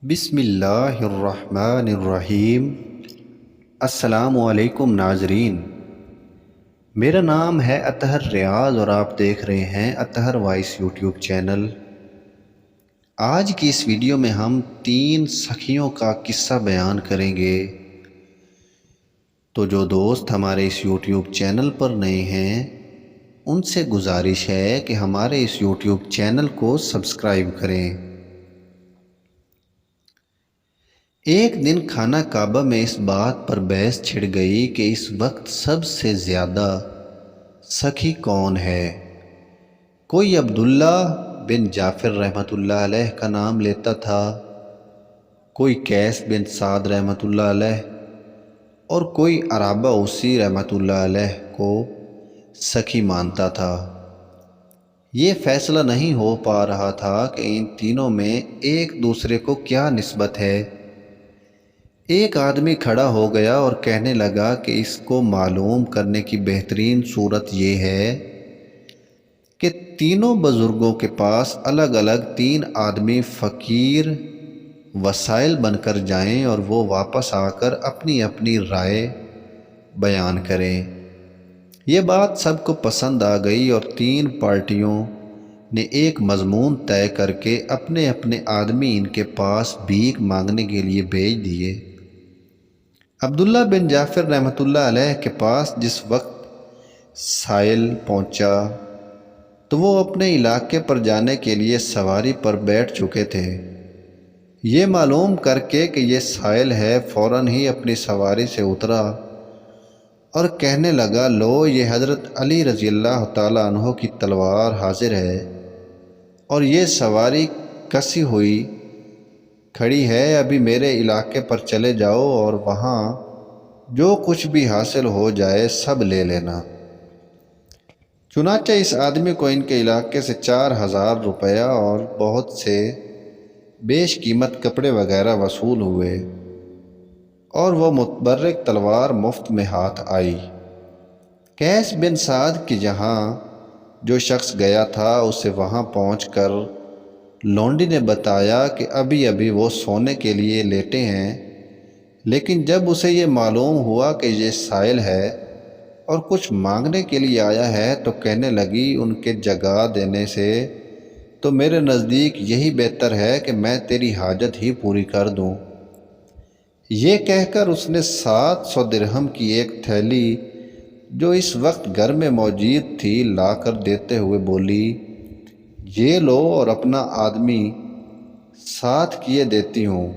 بسم اللہ الرحمن الرحیم۔ السلام علیکم ناظرین، میرا نام ہے اطہر ریاض اور آپ دیکھ رہے ہیں اطہر وائس یوٹیوب چینل۔ آج کی اس ویڈیو میں ہم 3 سخیوں کا قصہ بیان کریں گے۔ تو جو دوست ہمارے اس یوٹیوب چینل پر نئے ہیں ان سے گزارش ہے کہ ہمارے اس یوٹیوب چینل کو سبسکرائب کریں۔ ایک دن خانہ کعبہ میں اس بات پر بحث چھڑ گئی کہ اس وقت سب سے زیادہ سخی کون ہے۔ کوئی عبداللہ بن جعفر رحمۃ اللہ علیہ کا نام لیتا تھا، کوئی قیس بن سعد رحمۃ اللہ علیہ اور کوئی عرابہ اوسی رحمۃ اللہ علیہ کو سخی مانتا تھا۔ یہ فیصلہ نہیں ہو پا رہا تھا کہ ان تینوں میں ایک دوسرے کو کیا نسبت ہے۔ ایک آدمی کھڑا ہو گیا اور کہنے لگا کہ اس کو معلوم کرنے کی بہترین صورت یہ ہے کہ تینوں بزرگوں کے پاس الگ الگ 3 آدمی فقیر وسائل بن کر جائیں اور وہ واپس آ کر اپنی اپنی رائے بیان کریں۔ یہ بات سب کو پسند آ گئی اور 3 پارٹیوں نے ایک مضمون طے کر کے اپنے اپنے آدمی ان کے پاس بھیک مانگنے کے لیے بھیج دیے۔ عبداللہ بن جعفر رحمۃ اللہ علیہ کے پاس جس وقت سائل پہنچا تو وہ اپنے علاقے پر جانے کے لیے سواری پر بیٹھ چکے تھے۔ یہ معلوم کر کے کہ یہ سائل ہے فوراً ہی اپنی سواری سے اترا اور کہنے لگا، لو یہ حضرت علی رضی اللہ تعالیٰ عنہ کی تلوار حاضر ہے اور یہ سواری کسی ہوئی کھڑی ہے، ابھی میرے علاقے پر چلے جاؤ اور وہاں جو کچھ بھی حاصل ہو جائے سب لے لینا۔ چنانچہ اس آدمی کو ان کے علاقے سے 4000 روپیہ اور بہت سے بیش قیمت کپڑے وغیرہ وصول ہوئے اور وہ متبرک تلوار مفت میں ہاتھ آئی۔ قیس بن سعد کی جہاں جو شخص گیا تھا اسے وہاں پہنچ کر لونڈی نے بتایا کہ ابھی ابھی وہ سونے کے لیے لیٹے ہیں، لیکن جب اسے یہ معلوم ہوا کہ یہ سائل ہے اور کچھ مانگنے کے لیے آیا ہے تو کہنے لگی، ان کے جگا دینے سے تو میرے نزدیک یہی بہتر ہے کہ میں تیری حاجت ہی پوری کر دوں۔ یہ کہہ کر اس نے 700 درہم کی ایک تھیلی جو اس وقت گھر میں موجود تھی لا کر دیتے ہوئے بولی، یہ لو اور اپنا آدمی ساتھ کیے دیتی ہوں،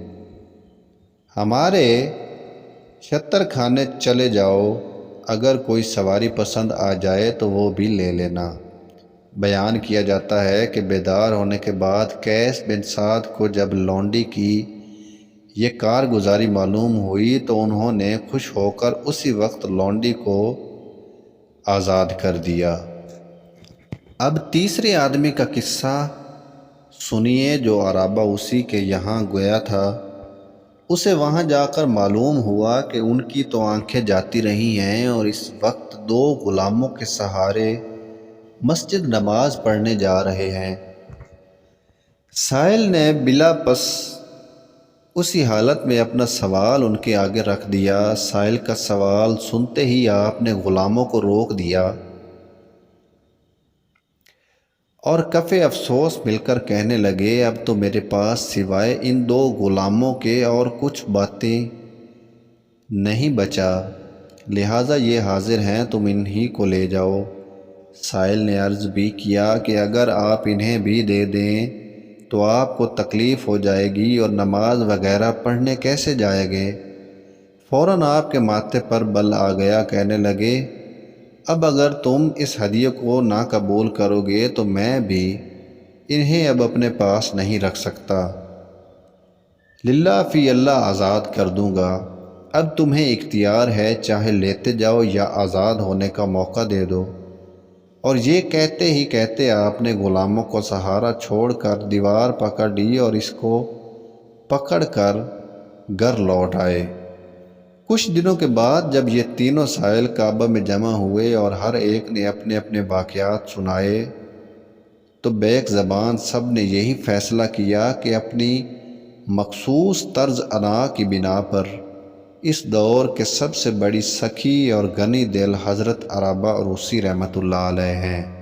ہمارے چھتر خانے چلے جاؤ، اگر کوئی سواری پسند آ جائے تو وہ بھی لے لینا۔ بیان کیا جاتا ہے کہ بیدار ہونے کے بعد قیس بن سعد کو جب لونڈی کی یہ کارگزاری معلوم ہوئی تو انہوں نے خوش ہو کر اسی وقت لونڈی کو آزاد کر دیا۔ اب تیسرے آدمی کا قصہ سنیے جو عرابہ اوسی کے یہاں گیا تھا۔ اسے وہاں جا کر معلوم ہوا کہ ان کی تو آنکھیں جاتی رہی ہیں اور اس وقت 2 غلاموں کے سہارے مسجد نماز پڑھنے جا رہے ہیں۔ سائل نے بلا پس اسی حالت میں اپنا سوال ان کے آگے رکھ دیا۔ سائل کا سوال سنتے ہی آپ نے غلاموں کو روک دیا اور کف افسوس مل کر کہنے لگے، اب تو میرے پاس سوائے ان 2 غلاموں کے اور کچھ باتیں نہیں بچا، لہٰذا یہ حاضر ہیں، تم انہی کو لے جاؤ۔ سائل نے عرض بھی کیا کہ اگر آپ انہیں بھی دے دیں تو آپ کو تکلیف ہو جائے گی اور نماز وغیرہ پڑھنے کیسے جائیں گے؟ فوراً آپ کے ماتھے پر بل آ گیا، کہنے لگے، اب اگر تم اس ہدیے کو نہ قبول کرو گے تو میں بھی انہیں اب اپنے پاس نہیں رکھ سکتا، للہ فی اللہ آزاد کر دوں گا۔ اب تمہیں اختیار ہے، چاہے لیتے جاؤ یا آزاد ہونے کا موقع دے دو۔ اور یہ کہتے ہی کہتے آپ نے غلاموں کو سہارا چھوڑ کر دیوار پکڑ لی اور اس کو پکڑ کر گھر لوٹ آئے۔ کچھ دنوں کے بعد جب یہ تینوں سائل کعبہ میں جمع ہوئے اور ہر ایک نے اپنے اپنے واقعات سنائے تو بیک زبان سب نے یہی فیصلہ کیا کہ اپنی مخصوص طرز ادا کی بنا پر اس دور کے سب سے بڑی سخی اور غنی دل حضرت عربہ عروسی رحمۃ اللہ علیہ ہیں۔